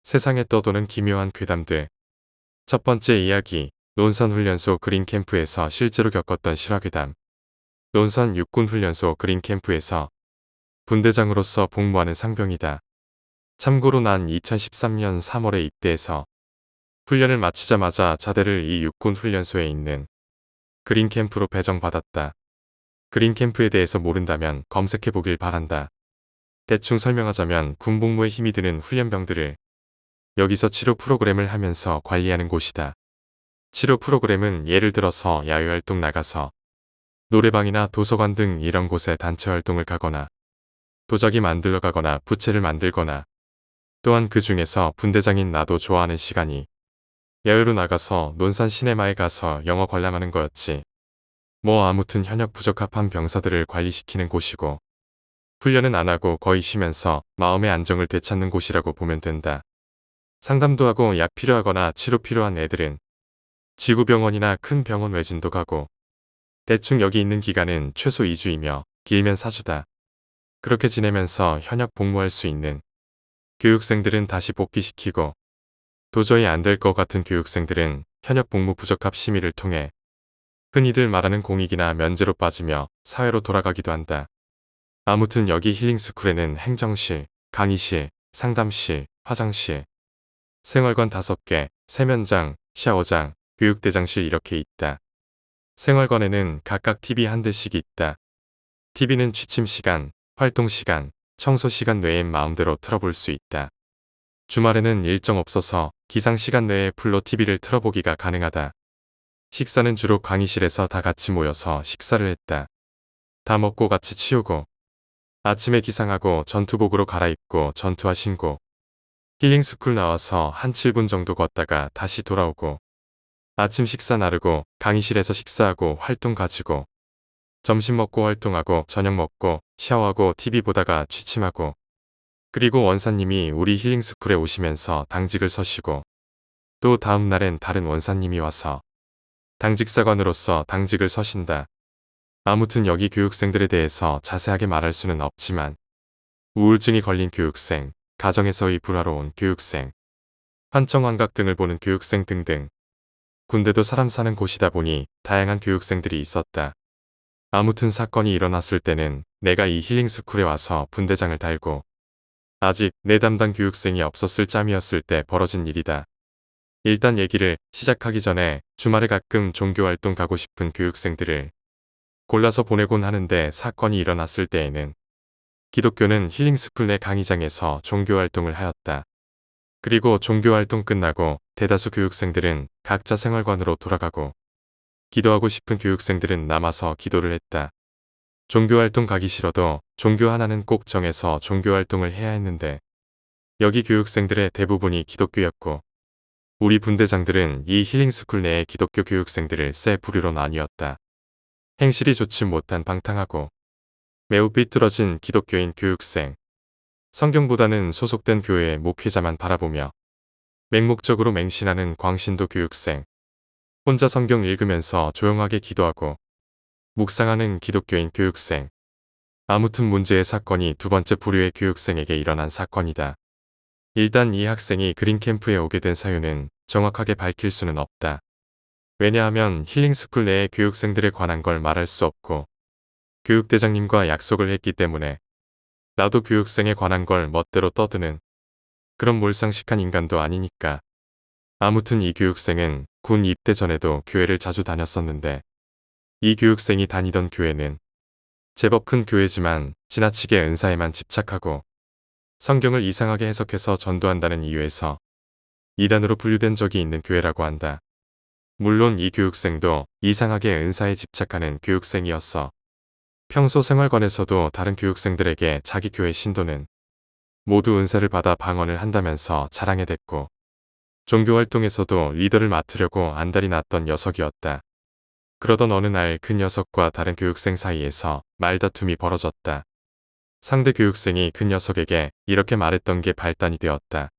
세상에 떠도는 기묘한 괴담들. 첫 번째 이야기, 논선훈련소 그린캠프에서 실제로 겪었던 실화괴담. 논선 육군훈련소 그린캠프에서 분대장으로서 복무하는 상병이다. 참고로 난 2013년 3월에 입대해서 훈련을 마치자마자 자대를 이 육군훈련소에 있는 그린캠프로 배정받았다. 그린캠프에 대해서 모른다면 검색해보길 바란다. 대충 설명하자면 군복무에 힘이 드는 훈련병들을 여기서 치료 프로그램을 하면서 관리하는 곳이다. 치료 프로그램은 예를 들어서 야외활동 나가서 노래방이나 도서관 등 이런 곳에 단체 활동을 가거나 도자기 만들러 가거나 부채를 만들거나 또한 그 중에서 분대장인 나도 좋아하는 시간이 야외로 나가서 논산 시네마에 가서 영화 관람하는 거였지. 뭐 아무튼 현역 부적합한 병사들을 관리시키는 곳이고 훈련은 안 하고 거의 쉬면서 마음의 안정을 되찾는 곳이라고 보면 된다. 상담도 하고 약 필요하거나 치료 필요한 애들은 지구병원이나 큰 병원 외진도 가고 대충 여기 있는 기간은 최소 2주이며 길면 4주다. 그렇게 지내면서 현역 복무할 수 있는 교육생들은 다시 복귀시키고 도저히 안 될 것 같은 교육생들은 현역 복무 부적합 심의를 통해 흔히들 말하는 공익이나 면제로 빠지며 사회로 돌아가기도 한다. 아무튼 여기 힐링스쿨에는 행정실, 강의실, 상담실, 화장실, 생활관 5개, 세면장, 샤워장, 교육대장실 이렇게 있다. 생활관에는 각각 TV 한 대씩 있다. TV는 취침시간, 활동시간, 청소시간 외엔 마음대로 틀어볼 수 있다. 주말에는 일정 없어서 기상시간 내에 풀로 TV를 틀어보기가 가능하다. 식사는 주로 강의실에서 다 같이 모여서 식사를 했다. 다 먹고 같이 치우고 아침에 기상하고 전투복으로 갈아입고 전투화 신고 힐링스쿨 나와서 한 7분 정도 걷다가 다시 돌아오고 아침 식사 나르고 강의실에서 식사하고 활동 가지고 점심 먹고 활동하고 저녁 먹고 샤워하고 TV 보다가 취침하고 그리고 원사님이 우리 힐링스쿨에 오시면서 당직을 서시고 또 다음 날엔 다른 원사님이 와서 당직사관으로서 당직을 서신다. 아무튼 여기 교육생들에 대해서 자세하게 말할 수는 없지만 우울증이 걸린 교육생, 가정에서의 불화로운 교육생, 환청환각 등을 보는 교육생 등등 군대도 사람 사는 곳이다 보니 다양한 교육생들이 있었다. 아무튼 사건이 일어났을 때는 내가 이 힐링스쿨에 와서 분대장을 달고 아직 내 담당 교육생이 없었을 짬이었을 때 벌어진 일이다. 일단 얘기를 시작하기 전에 주말에 가끔 종교활동 가고 싶은 교육생들을 골라서 보내곤 하는데 사건이 일어났을 때에는 기독교는 힐링스쿨 내 강의장에서 종교활동을 하였다. 그리고 종교활동 끝나고 대다수 교육생들은 각자 생활관으로 돌아가고 기도하고 싶은 교육생들은 남아서 기도를 했다. 종교활동 가기 싫어도 종교 하나는 꼭 정해서 종교활동을 해야 했는데 여기 교육생들의 대부분이 기독교였고 우리 분대장들은 이 힐링스쿨 내의 기독교 교육생들을 세 부류로 나뉘었다. 행실이 좋지 못한 방탕하고 매우 삐뚤어진 기독교인 교육생, 성경보다는 소속된 교회의 목회자만 바라보며 맹목적으로 맹신하는 광신도 교육생, 혼자 성경 읽으면서 조용하게 기도하고 묵상하는 기독교인 교육생. 아무튼 문제의 사건이 두 번째 부류의 교육생에게 일어난 사건이다. 일단 이 학생이 그린캠프에 오게 된 사유는 정확하게 밝힐 수는 없다. 왜냐하면 힐링스쿨 내의 교육생들에 관한 걸 말할 수 없고 교육대장님과 약속을 했기 때문에 나도 교육생에 관한 걸 멋대로 떠드는 그런 몰상식한 인간도 아니니까. 아무튼 이 교육생은 군 입대 전에도 교회를 자주 다녔었는데 이 교육생이 다니던 교회는 제법 큰 교회지만 지나치게 은사에만 집착하고 성경을 이상하게 해석해서 전도한다는 이유에서 이단으로 분류된 적이 있는 교회라고 한다. 물론 이 교육생도 이상하게 은사에 집착하는 교육생이었어. 평소 생활관에서도 다른 교육생들에게 자기 교회 신도는 모두 은사를 받아 방언을 한다면서 자랑해댔고 종교활동에서도 리더를 맡으려고 안달이 났던 녀석이었다. 그러던 어느 날 그 녀석과 다른 교육생 사이에서 말다툼이 벌어졌다. 상대 교육생이 그 녀석에게 이렇게 말했던 게 발단이 되었다.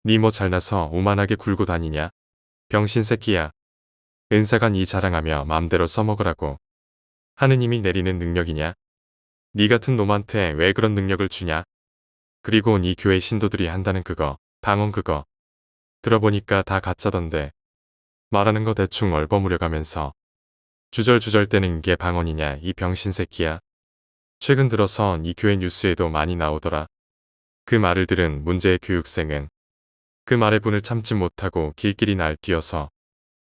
니 뭐 잘나서 오만하게 굴고 다니냐? 병신 새끼야. 은사가 니 자랑하며 맘대로 써먹으라고. 하느님이 내리는 능력이냐? 니 같은 놈한테 왜 그런 능력을 주냐? 그리고 니 교회 신도들이 한다는 그거 방언 그거. 들어보니까 다 가짜던데. 말하는 거 대충 얼버무려가면서 주절주절 떼는 게 방언이냐 이 병신 새끼야. 최근 들어선 이 교회 뉴스에도 많이 나오더라. 그 말을 들은 문제의 교육생은 그 말의 분을 참지 못하고 길길이 날뛰어서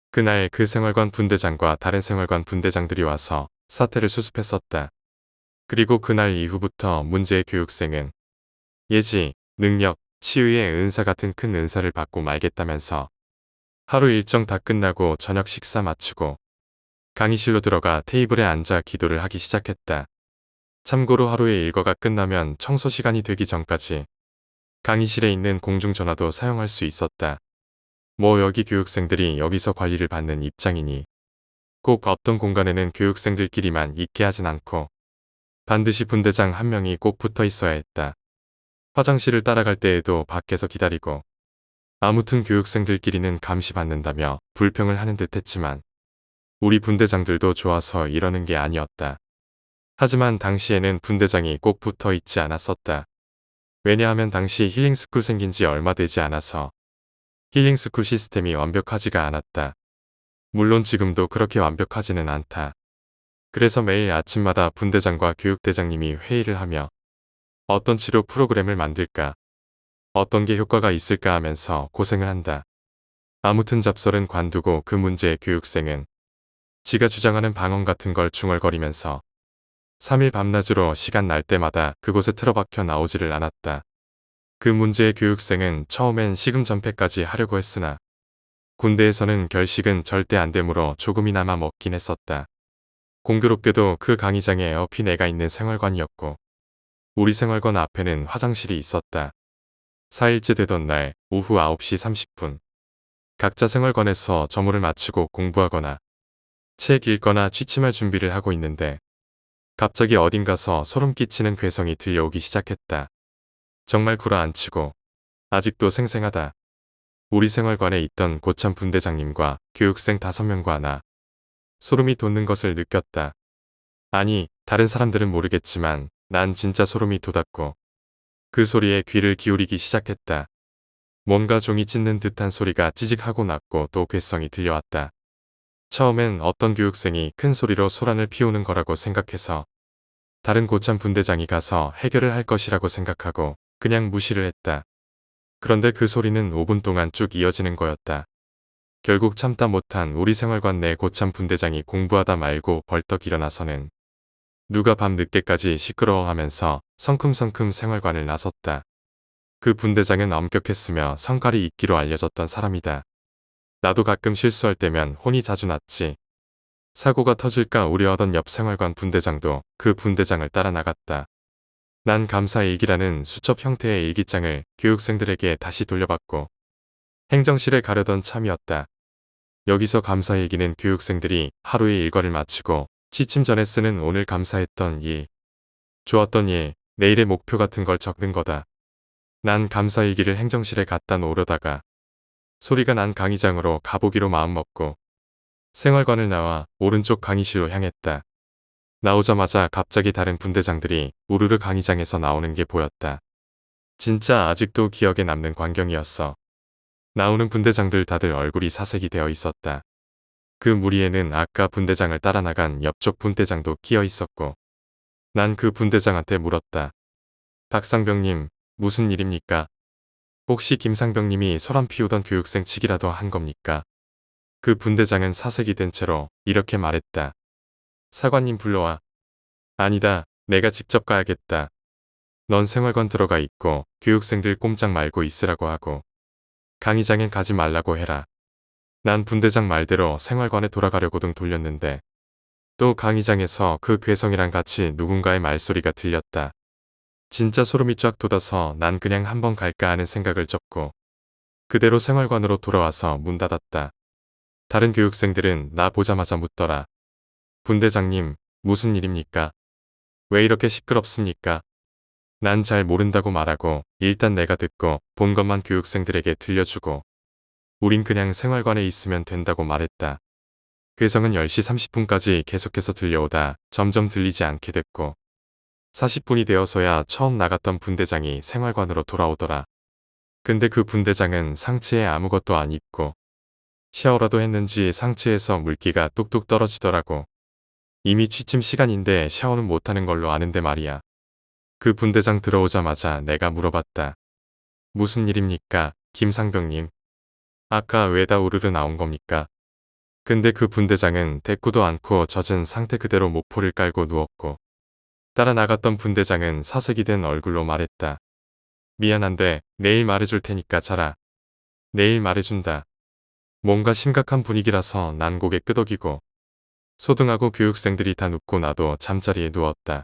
그날 그 생활관 분대장과 다른 생활관 분대장들이 와서 사태를 수습했었다. 그리고 그날 이후부터 문제의 교육생은 예지, 능력, 치유의 은사 같은 큰 은사를 받고 말겠다면서 하루 일정 다 끝나고 저녁 식사 마치고 강의실로 들어가 테이블에 앉아 기도를 하기 시작했다. 참고로 하루의 일과가 끝나면 청소 시간이 되기 전까지 강의실에 있는 공중전화도 사용할 수 있었다. 뭐 여기 교육생들이 여기서 관리를 받는 입장이니 꼭 어떤 공간에는 교육생들끼리만 있게 하진 않고 반드시 분대장 한 명이 꼭 붙어 있어야 했다. 화장실을 따라갈 때에도 밖에서 기다리고 아무튼 교육생들끼리는 감시받는다며 불평을 하는 듯 했지만 우리 분대장들도 좋아서 이러는 게 아니었다. 하지만 당시에는 분대장이 꼭 붙어 있지 않았었다. 왜냐하면 당시 힐링스쿨 생긴 지 얼마 되지 않아서 힐링스쿨 시스템이 완벽하지가 않았다. 물론 지금도 그렇게 완벽하지는 않다. 그래서 매일 아침마다 분대장과 교육대장님이 회의를 하며 어떤 치료 프로그램을 만들까, 어떤 게 효과가 있을까 하면서 고생을 한다. 아무튼 잡설은 관두고 그 문제의 교육생은 지가 주장하는 방언 같은 걸 중얼거리면서 3일 밤낮으로 시간 날 때마다 그곳에 틀어박혀 나오지를 않았다. 그 문제의 교육생은 처음엔 식음 전폐까지 하려고 했으나 군대에서는 결식은 절대 안 되므로 조금이나마 먹긴 했었다. 공교롭게도 그 강의장에 옆이 내가 있는 생활관이었고 우리 생활관 앞에는 화장실이 있었다. 4일째 되던 날 오후 9시 30분 각자 생활관에서 점호를 마치고 공부하거나 책 읽거나 취침할 준비를 하고 있는데 갑자기 어딘가서 소름 끼치는 괴성이 들려오기 시작했다. 정말 구라안치고 아직도 생생하다. 우리 생활관에 있던 고참 분대장님과 교육생 5명과 나 소름이 돋는 것을 느꼈다. 아니, 다른 사람들은 모르겠지만 난 진짜 소름이 돋았고 그 소리에 귀를 기울이기 시작했다. 뭔가 종이 찢는 듯한 소리가 찌직하고 났고 또 괴성이 들려왔다. 처음엔 어떤 교육생이 큰 소리로 소란을 피우는 거라고 생각해서 다른 고참 분대장이 가서 해결을 할 것이라고 생각하고 그냥 무시를 했다. 그런데 그 소리는 5분 동안 쭉 이어지는 거였다. 결국 참다 못한 우리 생활관 내 고참 분대장이 공부하다 말고 벌떡 일어나서는 누가 밤 늦게까지 시끄러워하면서 성큼성큼 생활관을 나섰다. 그 분대장은 엄격했으며 성깔이 있기로 알려졌던 사람이다. 나도 가끔 실수할 때면 혼이 자주 났지. 사고가 터질까 우려하던 옆 생활관 분대장도 그 분대장을 따라 나갔다. 난 감사일기라는 수첩 형태의 일기장을 교육생들에게 다시 돌려받고 행정실에 가려던 참이었다. 여기서 감사일기는 교육생들이 하루의 일과를 마치고 취침 전에 쓰는 오늘 감사했던 일, 좋았던 일, 내일의 목표 같은 걸 적는 거다. 난 감사일기를 행정실에 갖다 놓으려다가 소리가 난 강의장으로 가보기로 마음먹고 생활관을 나와 오른쪽 강의실로 향했다. 나오자마자 갑자기 다른 분대장들이 우르르 강의장에서 나오는 게 보였다. 진짜 아직도 기억에 남는 광경이었어. 나오는 분대장들 다들 얼굴이 사색이 되어 있었다. 그 무리에는 아까 분대장을 따라 나간 옆쪽 분대장도 끼어 있었고 난 그 분대장한테 물었다. 박상병님, 무슨 일입니까? 혹시 김상병님이 소란 피우던 교육생 치기라도 한 겁니까? 그 분대장은 사색이 된 채로 이렇게 말했다. 사관님 불러와. 아니다, 내가 직접 가야겠다. 넌 생활관 들어가 있고 교육생들 꼼짝 말고 있으라고 하고 강의장엔 가지 말라고 해라. 난 분대장 말대로 생활관에 돌아가려고등 돌렸는데 또 강의장에서 그 괴성이랑 같이 누군가의 말소리가 들렸다. 진짜 소름이 쫙 돋아서 난 그냥 한번 갈까 하는 생각을 접고 그대로 생활관으로 돌아와서 문 닫았다. 다른 교육생들은 나 보자마자 묻더라. 분대장님, 무슨 일입니까? 왜 이렇게 시끄럽습니까? 난 잘 모른다고 말하고 일단 내가 듣고 본 것만 교육생들에게 들려주고 우린 그냥 생활관에 있으면 된다고 말했다. 괴성은 10시 30분까지 계속해서 들려오다 점점 들리지 않게 됐고 40분이 되어서야 처음 나갔던 분대장이 생활관으로 돌아오더라. 근데 그 분대장은 상체에 아무것도 안 입고 샤워라도 했는지 상체에서 물기가 뚝뚝 떨어지더라고. 이미 취침 시간인데 샤워는 못하는 걸로 아는데 말이야. 그 분대장 들어오자마자 내가 물어봤다. 무슨 일입니까, 김상병님? 아까 왜 다 우르르 나온 겁니까? 근데 그 분대장은 대꾸도 않고 젖은 상태 그대로 모포를 깔고 누웠고 따라 나갔던 분대장은 사색이 된 얼굴로 말했다. 미안한데 내일 말해줄 테니까 자라. 내일 말해준다. 뭔가 심각한 분위기라서 난 고개 끄덕이고 소등하고 교육생들이 다 눕고 나도 잠자리에 누웠다.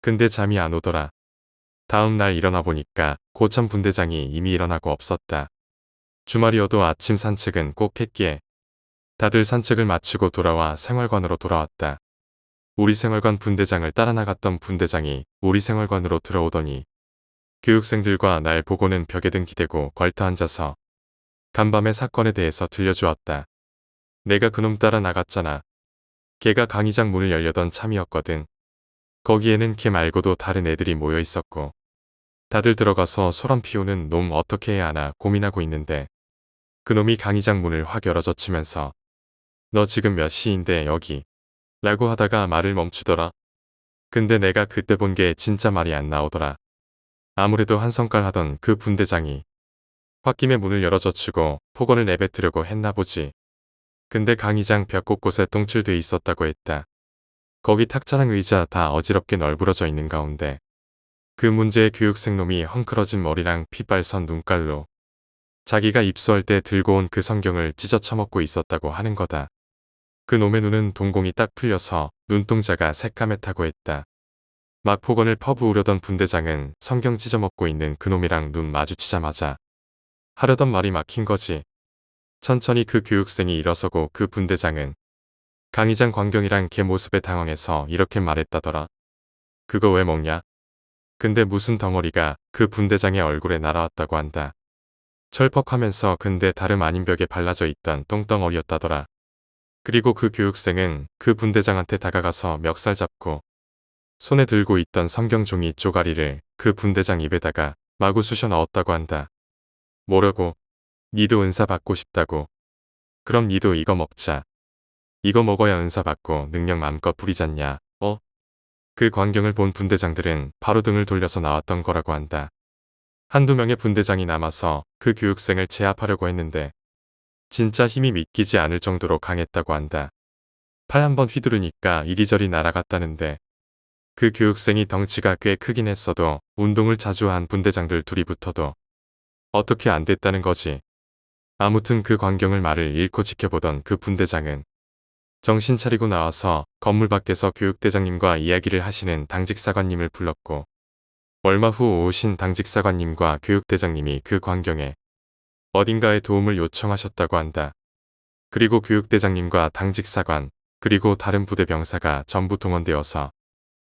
근데 잠이 안 오더라. 다음 날 일어나 보니까 고참 분대장이 이미 일어나고 없었다. 주말이어도 아침 산책은 꼭 했기에 다들 산책을 마치고 돌아와 생활관으로 돌아왔다. 우리 생활관 분대장을 따라 나갔던 분대장이 우리 생활관으로 들어오더니 교육생들과 날 보고는 벽에 등 기대고 걸터 앉아서 간밤의 사건에 대해서 들려주었다. 내가 그놈 따라 나갔잖아. 걔가 강의장 문을 열려던 참이었거든. 거기에는 걔 말고도 다른 애들이 모여 있었고 다들 들어가서 소란 피우는 놈 어떻게 해야 하나 고민하고 있는데 그놈이 강의장 문을 확 열어젖히면서 너 지금 몇 시인데 여기? 라고 하다가 말을 멈추더라. 근데 내가 그때 본 게 진짜 말이 안 나오더라. 아무래도 한성깔 하던 그 분대장이 홧김에 문을 열어젖히고 폭언을 내뱉으려고 했나 보지. 근데 강의장 벽 곳곳에 똥칠돼 있었다고 했다. 거기 탁자랑 의자 다 어지럽게 널브러져 있는 가운데 그 문제의 교육생 놈이 헝클어진 머리랑 핏발선 눈깔로 자기가 입수할 때 들고 온 그 성경을 찢어 처먹고 있었다고 하는 거다. 그 놈의 눈은 동공이 딱 풀려서 눈동자가 새까맸다고 했다. 막 폭언을 퍼부으려던 분대장은 성경 찢어먹고 있는 그 놈이랑 눈 마주치자마자 하려던 말이 막힌 거지. 천천히 그 교육생이 일어서고 그 분대장은 강의장 광경이랑 걔 모습에 당황해서 이렇게 말했다더라. 그거 왜 먹냐? 근데 무슨 덩어리가 그 분대장의 얼굴에 날아왔다고 한다. 철퍽하면서 근데 다름 아닌 벽에 발라져 있던 똥덩어리였다더라. 그리고 그 교육생은 그 분대장한테 다가가서 멱살 잡고 손에 들고 있던 성경 종이 쪼가리를 그 분대장 입에다가 마구 쑤셔 넣었다고 한다. 뭐라고? 니도 은사 받고 싶다고? 그럼 니도 이거 먹자. 이거 먹어야 은사 받고 능력 마음껏 부리잖냐. 그 광경을 본 분대장들은 바로 등을 돌려서 나왔던 거라고 한다. 한두 명의 분대장이 남아서 그 교육생을 제압하려고 했는데 진짜 힘이 믿기지 않을 정도로 강했다고 한다. 팔 한번 휘두르니까 이리저리 날아갔다는데 그 교육생이 덩치가 꽤 크긴 했어도 운동을 자주 한 분대장들 둘이 붙어도 어떻게 안 됐다는 거지. 아무튼 그 광경을 말을 잃고 지켜보던 그 분대장은 정신 차리고 나와서 건물 밖에서 교육대장님과 이야기를 하시는 당직사관님을 불렀고 얼마 후 오신 당직사관님과 교육대장님이 그 광경에 어딘가에 도움을 요청하셨다고 한다. 그리고 교육대장님과 당직사관 그리고 다른 부대 병사가 전부 동원되어서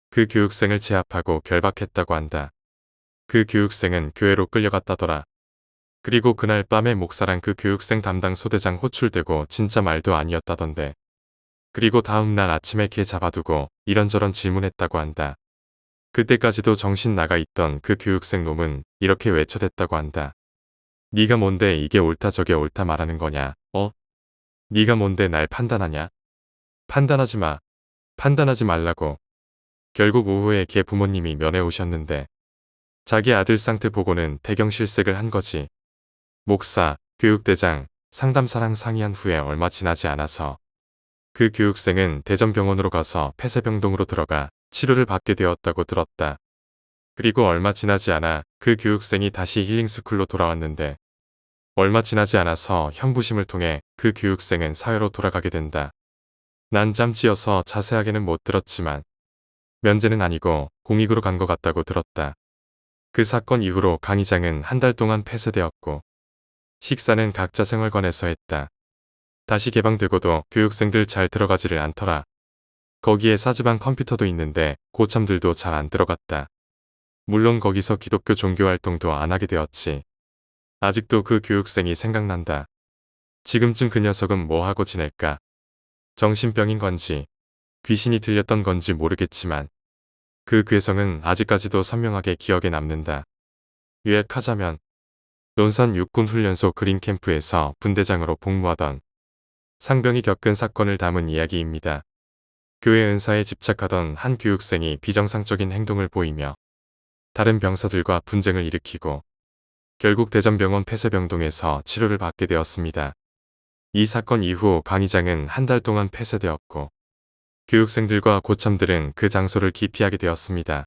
그 교육생을 제압하고 결박했다고 한다. 그 교육생은 교회로 끌려갔다더라. 그리고 그날 밤에 목사랑 그 교육생 담당 소대장 호출되고 진짜 말도 아니었다던데. 그리고 다음날 아침에 걔 잡아두고 이런저런 질문했다고 한다. 그때까지도 정신 나가 있던 그 교육생 놈은 이렇게 외쳐댔다고 한다. 네가 뭔데 이게 옳다 저게 옳다 말하는 거냐? 네가 뭔데 날 판단하냐? 판단하지 마. 판단하지 말라고. 결국 오후에 걔 부모님이 면회 오셨는데 자기 아들 상태 보고는 대경실색을 한 거지. 목사, 교육대장, 상담사랑 상의한 후에 얼마 지나지 않아서 그 교육생은 대전병원으로 가서 폐쇄병동으로 들어가 치료를 받게 되었다고 들었다. 그리고 얼마 지나지 않아 그 교육생이 다시 힐링스쿨로 돌아왔는데 얼마 지나지 않아서 형부심을 통해 그 교육생은 사회로 돌아가게 된다. 난 짬찌여서 자세하게는 못 들었지만 면제는 아니고 공익으로 간 것 같다고 들었다. 그 사건 이후로 강의장은 한 달 동안 폐쇄되었고 식사는 각자 생활관에서 했다. 다시 개방되고도 교육생들 잘 들어가지를 않더라. 거기에 사지방 컴퓨터도 있는데 고참들도 잘 안 들어갔다. 물론 거기서 기독교 종교활동도 안 하게 되었지. 아직도 그 교육생이 생각난다. 지금쯤 그 녀석은 뭐 하고 지낼까? 정신병인 건지 귀신이 들렸던 건지 모르겠지만 그 괴성은 아직까지도 선명하게 기억에 남는다. 요약하자면 논산 육군훈련소 그린캠프에서 분대장으로 복무하던 상병이 겪은 사건을 담은 이야기입니다. 교회 은사에 집착하던 한 교육생이 비정상적인 행동을 보이며 다른 병사들과 분쟁을 일으키고 결국 대전병원 폐쇄병동에서 치료를 받게 되었습니다. 이 사건 이후 강의장은 한 달 동안 폐쇄되었고 교육생들과 고참들은 그 장소를 기피하게 되었습니다.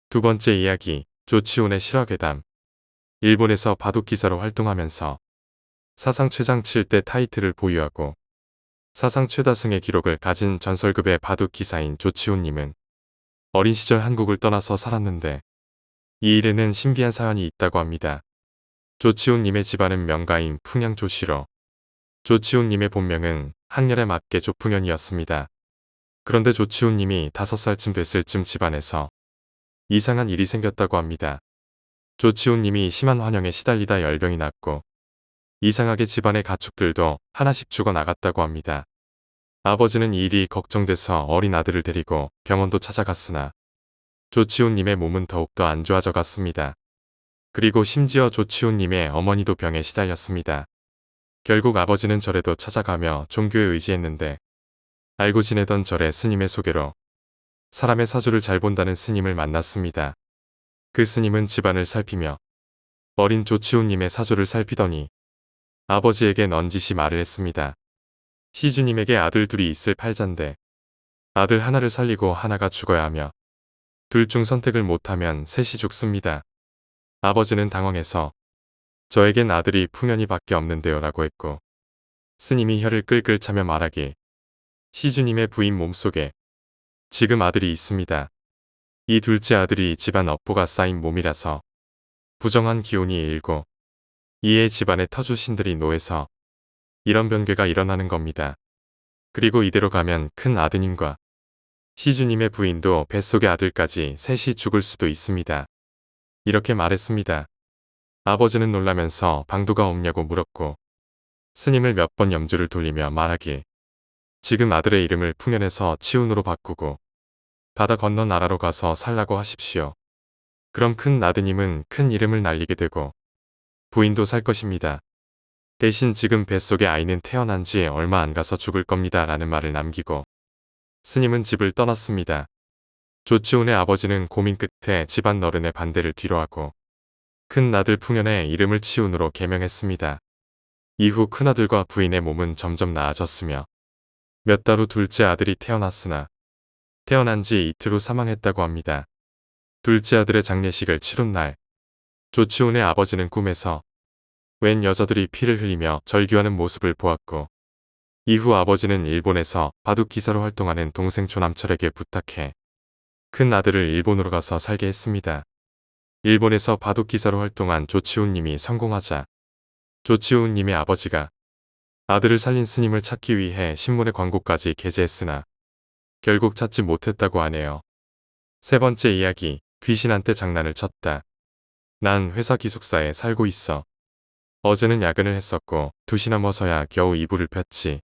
두 번째 이야기, 조치훈의 실화괴담. 일본에서 바둑기사로 활동하면서 사상 최장 7대 타이틀을 보유하고 사상 최다승의 기록을 가진 전설급의 바둑기사인 조치훈님은 어린 시절 한국을 떠나서 살았는데 이 일에는 신비한 사연이 있다고 합니다. 조치훈님의 집안은 명가인 풍양 조씨로 조치훈님의 본명은 학렬에 맞게 조풍현이었습니다. 그런데 조치훈님이 5살쯤 됐을 쯤 집안에서 이상한 일이 생겼다고 합니다. 조치훈님이 심한 환영에 시달리다 열병이 났고 이상하게 집안의 가축들도 하나씩 죽어나갔다고 합니다. 아버지는 이 일이 걱정돼서 어린 아들을 데리고 병원도 찾아갔으나 조치훈님의 몸은 더욱더 안 좋아져 갔습니다. 그리고 심지어 조치훈님의 어머니도 병에 시달렸습니다. 결국 아버지는 절에도 찾아가며 종교에 의지했는데 알고 지내던 절의 스님의 소개로 사람의 사주를 잘 본다는 스님을 만났습니다. 그 스님은 집안을 살피며 어린 조치훈님의 사주를 살피더니 아버지에게 넌지시 말을 했습니다. 시주님에게 아들 둘이 있을 팔자인데 아들 하나를 살리고 하나가 죽어야 하며 둘 중 선택을 못하면 셋이 죽습니다. 아버지는 당황해서 저에겐 아들이 풍현이 밖에 없는데요 라고 했고 스님이 혀를 끌끌 차며 말하길 시주님의 부인 몸속에 지금 아들이 있습니다. 이 둘째 아들이 집안 업보가 쌓인 몸이라서 부정한 기운이 일고 이에 집안의 터주신들이 노해서 이런 변괴가 일어나는 겁니다. 그리고 이대로 가면 큰 아드님과 시주님의 부인도 뱃속의 아들까지 셋이 죽을 수도 있습니다. 이렇게 말했습니다. 아버지는 놀라면서 방도가 없냐고 물었고 스님을 몇 번 염주를 돌리며 말하길 지금 아들의 이름을 풍현에서 치훈으로 바꾸고 바다 건너 나라로 가서 살라고 하십시오. 그럼 큰 아드님은 큰 이름을 날리게 되고 부인도 살 것입니다. 대신 지금 뱃속의 아이는 태어난 지 얼마 안 가서 죽을 겁니다. 라는 말을 남기고 스님은 집을 떠났습니다. 조치훈의 아버지는 고민 끝에 집안 어른의 반대를 뒤로하고 큰 아들 풍현의 이름을 치훈으로 개명했습니다. 이후 큰아들과 부인의 몸은 점점 나아졌으며 몇 달 후 둘째 아들이 태어났으나 태어난 지 이틀 후 사망했다고 합니다. 둘째 아들의 장례식을 치룬 날 조치훈의 아버지는 꿈에서 웬 여자들이 피를 흘리며 절규하는 모습을 보았고 이후 아버지는 일본에서 바둑기사로 활동하는 동생 조남철에게 부탁해 큰 아들을 일본으로 가서 살게 했습니다. 일본에서 바둑기사로 활동한 조치훈님이 성공하자 조치훈님의 아버지가 아들을 살린 스님을 찾기 위해 신문에 광고까지 게재했으나 결국 찾지 못했다고 하네요. 세 번째 이야기, 귀신한테 장난을 쳤다. 난 회사 기숙사에 살고 있어. 어제는 야근을 했었고 2시 넘어서야 겨우 이불을 폈지.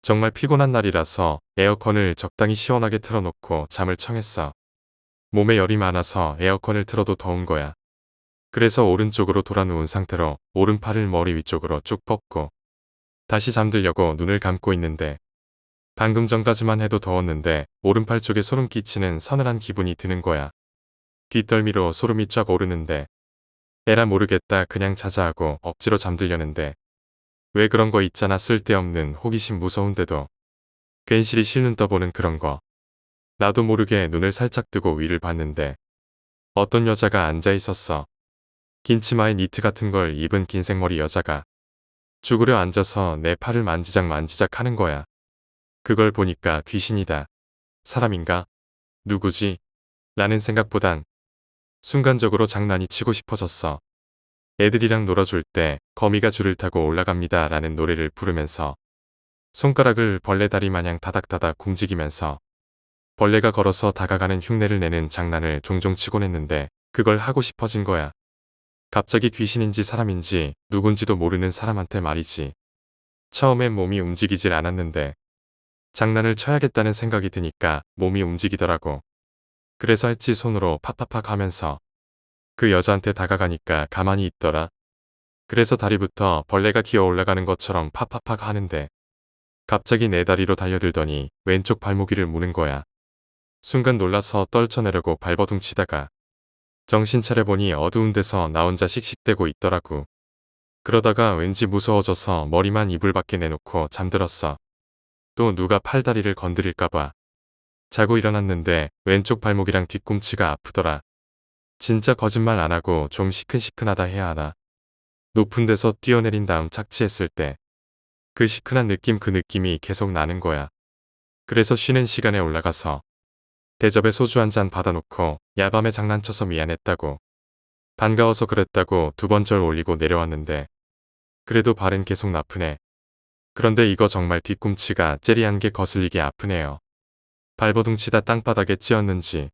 정말 피곤한 날이라서 에어컨을 적당히 시원하게 틀어놓고 잠을 청했어. 몸에 열이 많아서 에어컨을 틀어도 더운 거야. 그래서 오른쪽으로 돌아 누운 상태로 오른팔을 머리 위쪽으로 쭉 뻗고 다시 잠들려고 눈을 감고 있는데 방금 전까지만 해도 더웠는데 오른팔 쪽에 소름 끼치는 서늘한 기분이 드는 거야. 뒷덜미로 소름이 쫙 오르는데 에라 모르겠다 그냥 자자 하고 억지로 잠들려는데 왜 그런 거 있잖아 쓸데없는 호기심 무서운데도 괜시리 실눈 떠보는 그런 거. 나도 모르게 눈을 살짝 뜨고 위를 봤는데 어떤 여자가 앉아 있었어. 긴 치마에 니트 같은 걸 입은 긴 생머리 여자가 죽으려 앉아서 내 팔을 만지작 하는 거야. 그걸 보니까 귀신이다. 사람인가? 누구지? 라는 생각보단 순간적으로 장난이 치고 싶어졌어. 애들이랑 놀아줄 때 거미가 줄을 타고 올라갑니다 라는 노래를 부르면서 손가락을 벌레 다리 마냥 다닥다닥 움직이면서 벌레가 걸어서 다가가는 흉내를 내는 장난을 종종 치곤 했는데 그걸 하고 싶어진 거야. 갑자기 귀신인지 사람인지 누군지도 모르는 사람한테 말이지. 처음엔 몸이 움직이질 않았는데 장난을 쳐야겠다는 생각이 드니까 몸이 움직이더라고. 그래서 했지 손으로 팍팍팍 하면서 그 여자한테 다가가니까 가만히 있더라. 그래서 다리부터 벌레가 기어 올라가는 것처럼 팍팍팍 하는데 갑자기 내 다리로 달려들더니 왼쪽 발목이를 무는 거야. 순간 놀라서 떨쳐내려고 발버둥 치다가 정신 차려보니 어두운 데서 나 혼자 씩씩대고 있더라고. 그러다가 왠지 무서워져서 머리만 이불 밖에 내놓고 잠들었어. 또 누가 팔다리를 건드릴까봐. 자고 일어났는데 왼쪽 발목이랑 뒤꿈치가 아프더라. 진짜 거짓말 안 하고 좀 시큰시큰하다 해야 하나. 높은 데서 뛰어내린 다음 착지했을 때 그 시큰한 느낌, 그 느낌이 계속 나는 거야. 그래서 쉬는 시간에 올라가서 대접에 소주 한 잔 받아놓고 야밤에 장난쳐서 미안했다고, 반가워서 그랬다고 두 번 절 올리고 내려왔는데 그래도 발은 계속 나쁘네. 그런데 이거 정말 뒤꿈치가 째리한 게 거슬리게 아프네요. 발버둥 치다 땅바닥에 찧었는지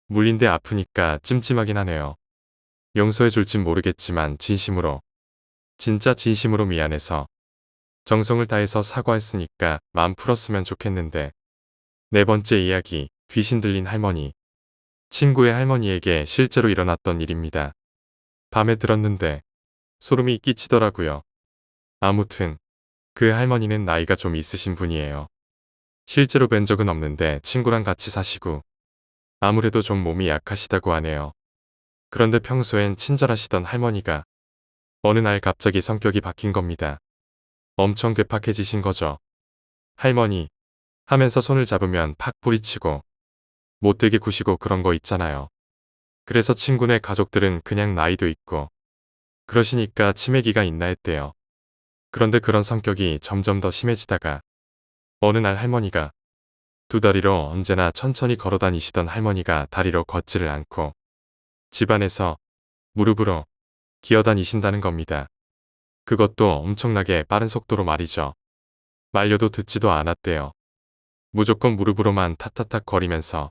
물린데 아프니까 찜찜하긴 하네요. 용서해 줄진 모르겠지만 진심으로, 진짜 진심으로 미안해서 정성을 다해서 사과했으니까 마음 풀었으면 좋겠는데. 네 번째 이야기, 귀신 들린 할머니. 친구의 할머니에게 실제로 일어났던 일입니다. 밤에 들었는데 소름이 끼치더라고요. 아무튼 그 할머니는 나이가 좀 있으신 분이에요. 실제로 뵌 적은 없는데 친구랑 같이 사시고 아무래도 좀 몸이 약하시다고 하네요. 그런데 평소엔 친절하시던 할머니가 어느 날 갑자기 성격이 바뀐 겁니다. 엄청 괴팍해지신 거죠. 할머니 하면서 손을 잡으면 팍 뿌리치고 못되게 구시고 그런 거 있잖아요. 그래서 친구네 가족들은 그냥 나이도 있고 그러시니까 치매기가 있나 했대요. 그런데 그런 성격이 점점 더 심해지다가 어느 날 할머니가, 두 다리로 언제나 천천히 걸어 다니시던 할머니가 다리로 걷지를 않고 집안에서 무릎으로 기어 다니신다는 겁니다. 그것도 엄청나게 빠른 속도로 말이죠. 말려도 듣지도 않았대요. 무조건 무릎으로만 탁탁탁 거리면서,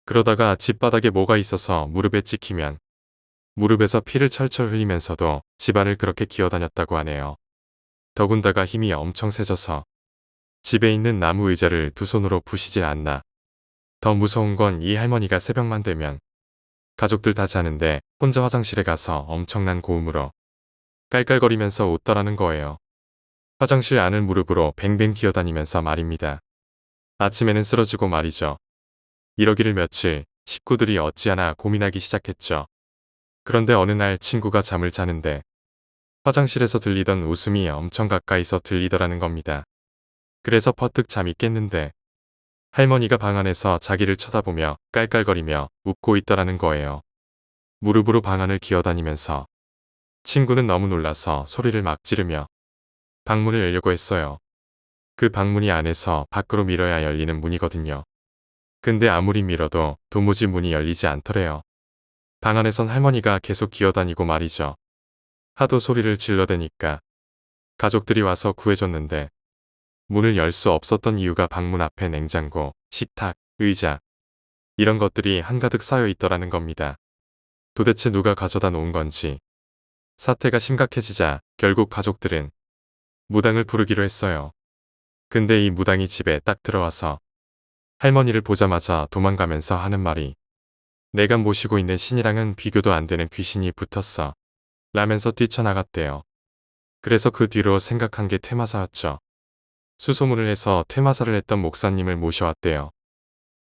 그러다가 집 바닥에 뭐가 있어서 무릎에 찍히면 무릎에서 피를 철철 흘리면서도 집안을 그렇게 기어 다녔다고 하네요. 더군다나 힘이 엄청 세져서 집에 있는 나무 의자를 두 손으로 부시질 않나. 더 무서운 건 이 할머니가 새벽만 되면 가족들 다 자는데 혼자 화장실에 가서 엄청난 고음으로 깔깔거리면서 웃더라는 거예요. 화장실 안을 무릎으로 뱅뱅 기어다니면서 말입니다. 아침에는 쓰러지고 말이죠. 이러기를 며칠, 식구들이 어찌하나 고민하기 시작했죠. 그런데 어느 날 친구가 잠을 자는데 화장실에서 들리던 웃음이 엄청 가까이서 들리더라는 겁니다. 그래서 퍼뜩 잠이 깼는데 할머니가 방 안에서 자기를 쳐다보며 깔깔거리며 웃고 있더라는 거예요. 무릎으로 방 안을 기어다니면서. 친구는 너무 놀라서 소리를 막 지르며 방문을 열려고 했어요. 그 방문이 안에서 밖으로 밀어야 열리는 문이거든요. 근데 아무리 밀어도 도무지 문이 열리지 않더래요. 방 안에선 할머니가 계속 기어다니고 말이죠. 하도 소리를 질러대니까 가족들이 와서 구해줬는데 문을 열 수 없었던 이유가 방문 앞에 냉장고, 식탁, 의자 이런 것들이 한가득 쌓여 있더라는 겁니다. 도대체 누가 가져다 놓은 건지. 사태가 심각해지자 결국 가족들은 무당을 부르기로 했어요. 근데 이 무당이 집에 딱 들어와서 할머니를 보자마자 도망가면서 하는 말이, 내가 모시고 있는 신이랑은 비교도 안 되는 귀신이 붙었어 라면서 뛰쳐나갔대요. 그래서 그 뒤로 생각한 게 퇴마사였죠. 수소문을 해서 퇴마사를 했던 목사님을 모셔왔대요.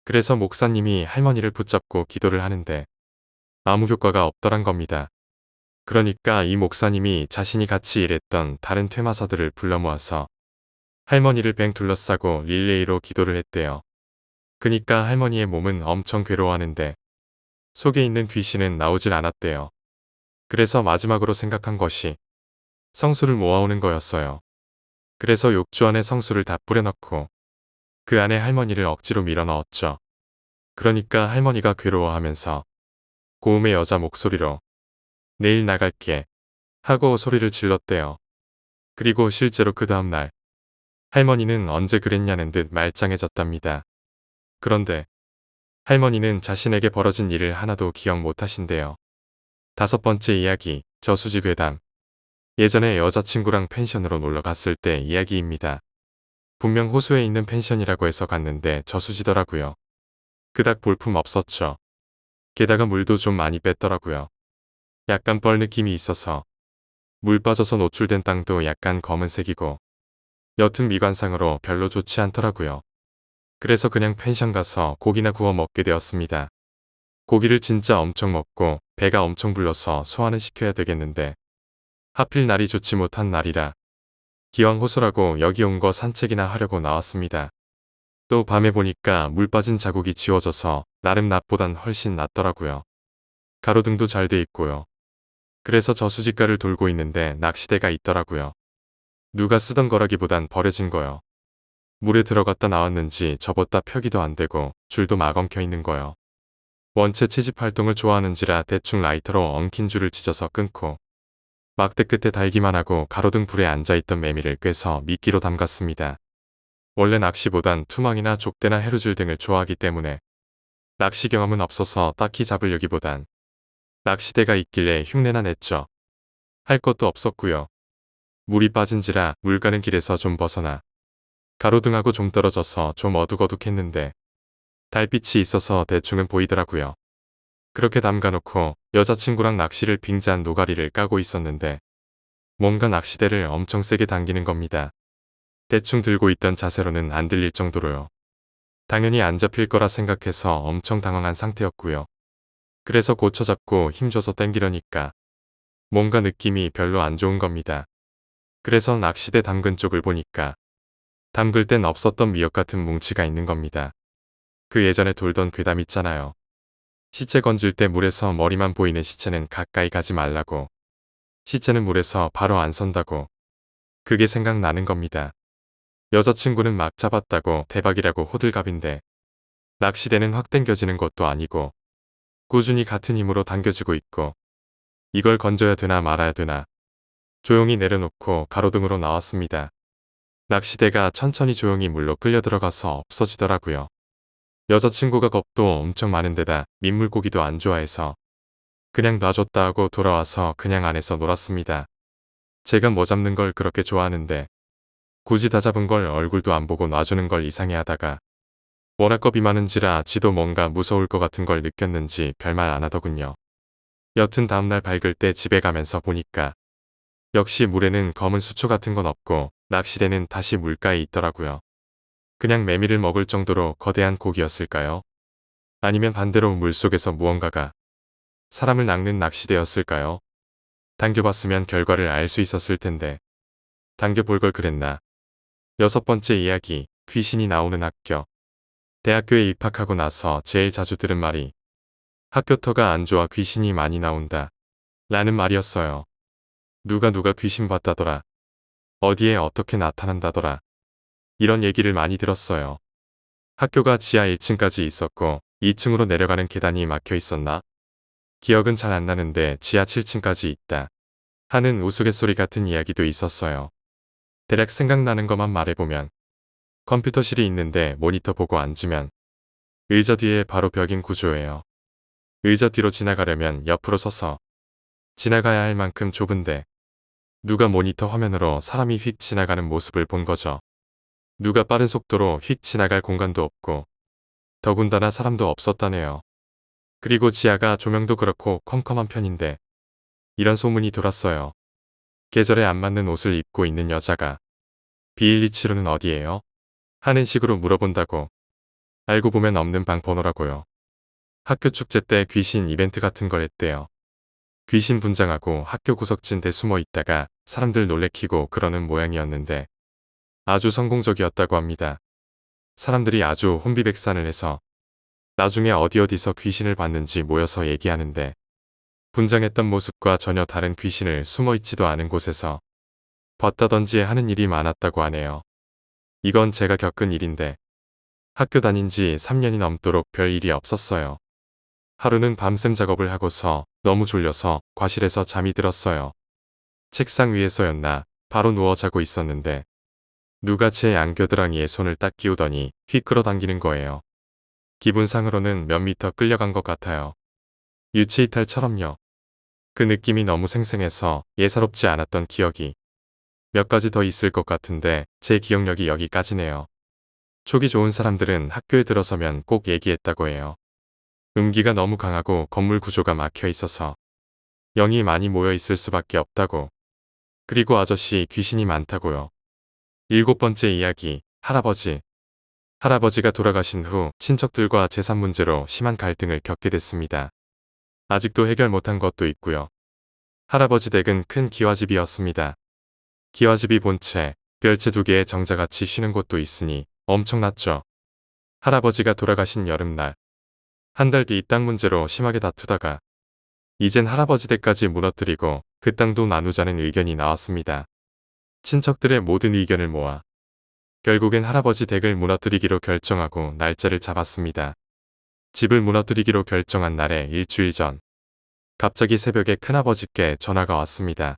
그래서 목사님이 할머니를 붙잡고 기도를 하는데 아무 효과가 없더란 겁니다. 그러니까 이 목사님이 자신이 같이 일했던 다른 퇴마사들을 불러 모아서 할머니를 뱅 둘러싸고 릴레이로 기도를 했대요. 그니까 할머니의 몸은 엄청 괴로워하는데 속에 있는 귀신은 나오질 않았대요. 그래서 마지막으로 생각한 것이 성수를 모아오는 거였어요. 그래서 욕조 안에 성수를 다 뿌려넣고 그 안에 할머니를 억지로 밀어 넣었죠. 그러니까 할머니가 괴로워하면서 고음의 여자 목소리로 내일 나갈게 하고 소리를 질렀대요. 그리고 실제로 그 다음날 할머니는 언제 그랬냐는 듯 말짱해졌답니다. 그런데 할머니는 자신에게 벌어진 일을 하나도 기억 못하신대요. 다섯 번째 이야기, 저수지 괴담. 예전에 여자친구랑 펜션으로 놀러 갔을 때 이야기입니다. 분명 호수에 있는 펜션이라고 해서 갔는데 저수지더라고요. 그닥 볼품 없었죠. 게다가 물도 좀 많이 뺐더라고요. 약간 뻘 느낌이 있어서 물 빠져서 노출된 땅도 약간 검은색이고 옅은 미관상으로 별로 좋지 않더라고요. 그래서 그냥 펜션 가서 고기나 구워 먹게 되었습니다. 고기를 진짜 엄청 먹고 배가 엄청 불러서 소화는 시켜야 되겠는데 하필 날이 좋지 못한 날이라 기왕 호수라고 여기 온 거 산책이나 하려고 나왔습니다. 또 밤에 보니까 물 빠진 자국이 지워져서 나름 낮보단 훨씬 낫더라고요. 가로등도 잘 돼 있고요. 그래서 저수지가를 돌고 있는데 낚시대가 있더라고요. 누가 쓰던 거라기보단 버려진 거요. 물에 들어갔다 나왔는지 접었다 펴기도 안 되고 줄도 막 엉켜 있는 거요. 원체 채집 활동을 좋아하는지라 대충 라이터로 엉킨 줄을 찢어서 끊고 막대 끝에 달기만 하고 가로등 불에 앉아있던 매미를 꿰서 미끼로 담갔습니다. 원래 낚시보단 투망이나 족대나 해루질 등을 좋아하기 때문에 낚시 경험은 없어서 딱히 잡으려기보단 낚시대가 있길래 흉내나 냈죠. 할 것도 없었고요. 물이 빠진지라 물 가는 길에서 좀 벗어나 가로등하고 좀 떨어져서 좀 어둑어둑했는데 달빛이 있어서 대충은 보이더라고요. 그렇게 담가놓고 여자친구랑 낚시를 빙자한 노가리를 까고 있었는데 뭔가 낚시대를 엄청 세게 당기는 겁니다. 대충 들고 있던 자세로는 안 들릴 정도로요. 당연히 안 잡힐 거라 생각해서 엄청 당황한 상태였고요. 그래서 고쳐 잡고 힘줘서 당기려니까 뭔가 느낌이 별로 안 좋은 겁니다. 그래서 낚시대 담근 쪽을 보니까 담글 땐 없었던 미역 같은 뭉치가 있는 겁니다. 그 예전에 돌던 괴담 있잖아요. 시체 건질 때 물에서 머리만 보이는 시체는 가까이 가지 말라고. 시체는 물에서 바로 안 선다고. 그게 생각나는 겁니다. 여자친구는 막 잡았다고 대박이라고 호들갑인데 낚시대는 확 당겨지는 것도 아니고 꾸준히 같은 힘으로 당겨지고 있고 이걸 건져야 되나 말아야 되나 조용히 내려놓고 가로등으로 나왔습니다. 낚시대가 천천히 조용히 물로 끌려 들어가서 없어지더라고요. 여자친구가 겁도 엄청 많은데다 민물고기도 안 좋아해서 그냥 놔줬다 하고 돌아와서 그냥 안에서 놀았습니다. 제가 뭐 잡는 걸 그렇게 좋아하는데 굳이 다 잡은 걸 얼굴도 안 보고 놔주는 걸 이상해하다가 워낙 겁이 많은지라 지도 뭔가 무서울 것 같은 걸 느꼈는지 별말 안 하더군요. 여튼 다음날 밝을 때 집에 가면서 보니까 역시 물에는 검은 수초 같은 건 없고 낚시대는 다시 물가에 있더라고요. 그냥 매미를 먹을 정도로 거대한 고기였을까요? 아니면 반대로 물속에서 무언가가 사람을 낚는 낚시대였을까요? 당겨봤으면 결과를 알 수 있었을 텐데 당겨볼 걸 그랬나. 6번째 이야기, 귀신이 나오는 학교. 대학교에 입학하고 나서 제일 자주 들은 말이 학교터가 안 좋아 귀신이 많이 나온다 라는 말이었어요. 누가 귀신 봤다더라. 어디에 어떻게 나타난다더라. 이런 얘기를 많이 들었어요. 학교가 지하 1층까지 있었고 2층으로 내려가는 계단이 막혀 있었나? 기억은 잘 안 나는데 지하 7층까지 있다 하는 우스갯소리 같은 이야기도 있었어요. 대략 생각나는 것만 말해보면 컴퓨터실이 있는데 모니터 보고 앉으면 의자 뒤에 바로 벽인 구조예요. 의자 뒤로 지나가려면 옆으로 서서 지나가야 할 만큼 좁은데 누가 모니터 화면으로 사람이 휙 지나가는 모습을 본 거죠. 누가 빠른 속도로 휙 지나갈 공간도 없고 더군다나 사람도 없었다네요. 그리고 지하가 조명도 그렇고 컴컴한 편인데 이런 소문이 돌았어요. 계절에 안 맞는 옷을 입고 있는 여자가 비일리치로는 어디예요? 하는 식으로 물어본다고. 알고 보면 없는 방 번호라고요. 학교 축제 때 귀신 이벤트 같은 걸 했대요. 귀신 분장하고 학교 구석진데 숨어 있다가 사람들 놀래키고 그러는 모양이었는데 아주 성공적이었다고 합니다. 사람들이 아주 혼비백산을 해서 나중에 어디서 귀신을 봤는지 모여서 얘기하는데 분장했던 모습과 전혀 다른 귀신을 숨어있지도 않은 곳에서 봤다던지 하는 일이 많았다고 하네요. 이건 제가 겪은 일인데 학교 다닌 지 3년이 넘도록 별 일이 없었어요. 하루는 밤샘 작업을 하고서 너무 졸려서 과실에서 잠이 들었어요. 책상 위에서였나 바로 누워 자고 있었는데 누가 제 안겨드랑이에 손을 딱 끼우더니 휙 끌어당기는 거예요. 기분상으로는 몇 미터 끌려간 것 같아요. 유체이탈처럼요. 그 느낌이 너무 생생해서 예사롭지 않았던 기억이 몇 가지 더 있을 것 같은데 제 기억력이 여기까지네요. 촉이 좋은 사람들은 학교에 들어서면 꼭 얘기했다고 해요. 음기가 너무 강하고 건물 구조가 막혀 있어서 영이 많이 모여 있을 수밖에 없다고. 그리고 아저씨 귀신이 많다고요. 7번째 이야기, 할아버지. 할아버지가 돌아가신 후 친척들과 재산 문제로 심한 갈등을 겪게 됐습니다. 아직도 해결 못한 것도 있고요. 할아버지 댁은 큰 기와집이었습니다. 기와집이 본체, 별채 2개의 정자같이 쉬는 곳도 있으니 엄청났죠. 할아버지가 돌아가신 여름날, 한 달 뒤 땅 문제로 심하게 다투다가 이젠 할아버지 댁까지 무너뜨리고 그 땅도 나누자는 의견이 나왔습니다. 친척들의 모든 의견을 모아 결국엔 할아버지 댁을 무너뜨리기로 결정하고 날짜를 잡았습니다. 집을 무너뜨리기로 결정한 날의 일주일 전, 갑자기 새벽에 큰아버지께 전화가 왔습니다.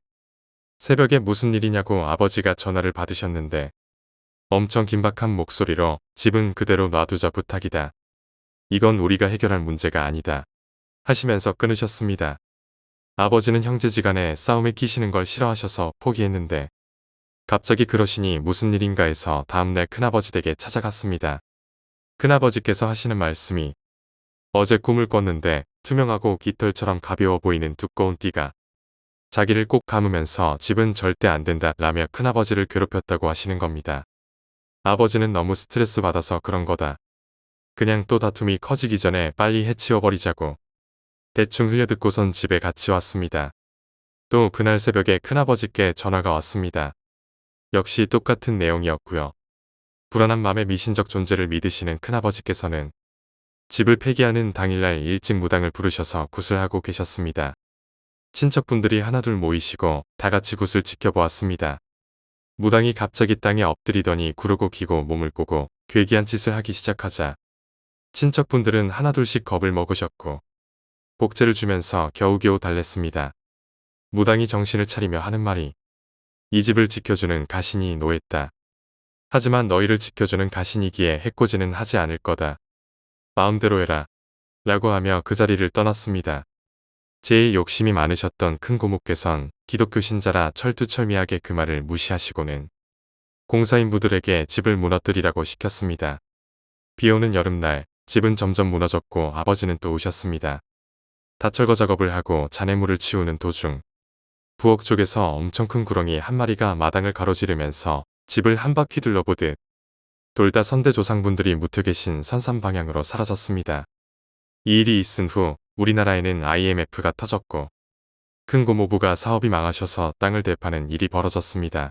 새벽에 무슨 일이냐고 아버지가 전화를 받으셨는데 엄청 긴박한 목소리로 집은 그대로 놔두자 부탁이다. 이건 우리가 해결할 문제가 아니다. 하시면서 끊으셨습니다. 아버지는 형제지간에 싸움에 끼시는 걸 싫어하셔서 포기했는데 갑자기 그러시니 무슨 일인가 해서 다음날 큰아버지 댁에 찾아갔습니다. 큰아버지께서 하시는 말씀이 어제 꿈을 꿨는데 투명하고 깃털처럼 가벼워 보이는 두꺼운 띠가 자기를 꼭 감으면서 집은 절대 안 된다 라며 큰아버지를 괴롭혔다고 하시는 겁니다. 아버지는 너무 스트레스 받아서 그런 거다. 그냥 또 다툼이 커지기 전에 빨리 해치워버리자고 대충 흘려듣고선 집에 같이 왔습니다. 또 그날 새벽에 큰아버지께 전화가 왔습니다. 역시 똑같은 내용이었고요. 불안한 마음의 미신적 존재를 믿으시는 큰아버지께서는 집을 폐기하는 당일날 일찍 무당을 부르셔서 굿을 하고 계셨습니다. 친척분들이 하나둘 모이시고 다같이 굿을 지켜보았습니다. 무당이 갑자기 땅에 엎드리더니 구르고 기고 몸을 꼬고 괴기한 짓을 하기 시작하자 친척분들은 하나둘씩 겁을 먹으셨고 복제를 주면서 겨우겨우 달랬습니다. 무당이 정신을 차리며 하는 말이 이 집을 지켜주는 가신이 노했다. 하지만 너희를 지켜주는 가신이기에 해코지는 하지 않을 거다. 마음대로 해라. 라고 하며 그 자리를 떠났습니다. 제일 욕심이 많으셨던 큰 고모께선 기독교 신자라 철두철미하게 그 말을 무시하시고는 공사인부들에게 집을 무너뜨리라고 시켰습니다. 비오는 여름날 집은 점점 무너졌고 아버지는 또 우셨습니다. 다철거 작업을 하고 잔해물을 치우는 도중 부엌 쪽에서 엄청 큰 구렁이 한 마리가 마당을 가로지르면서 집을 한 바퀴 둘러보듯 돌다 선대 조상분들이 묻혀 계신 선산 방향으로 사라졌습니다. 이 일이 있은 후 우리나라에는 IMF가 터졌고 큰 고모부가 사업이 망하셔서 땅을 되파는 일이 벌어졌습니다.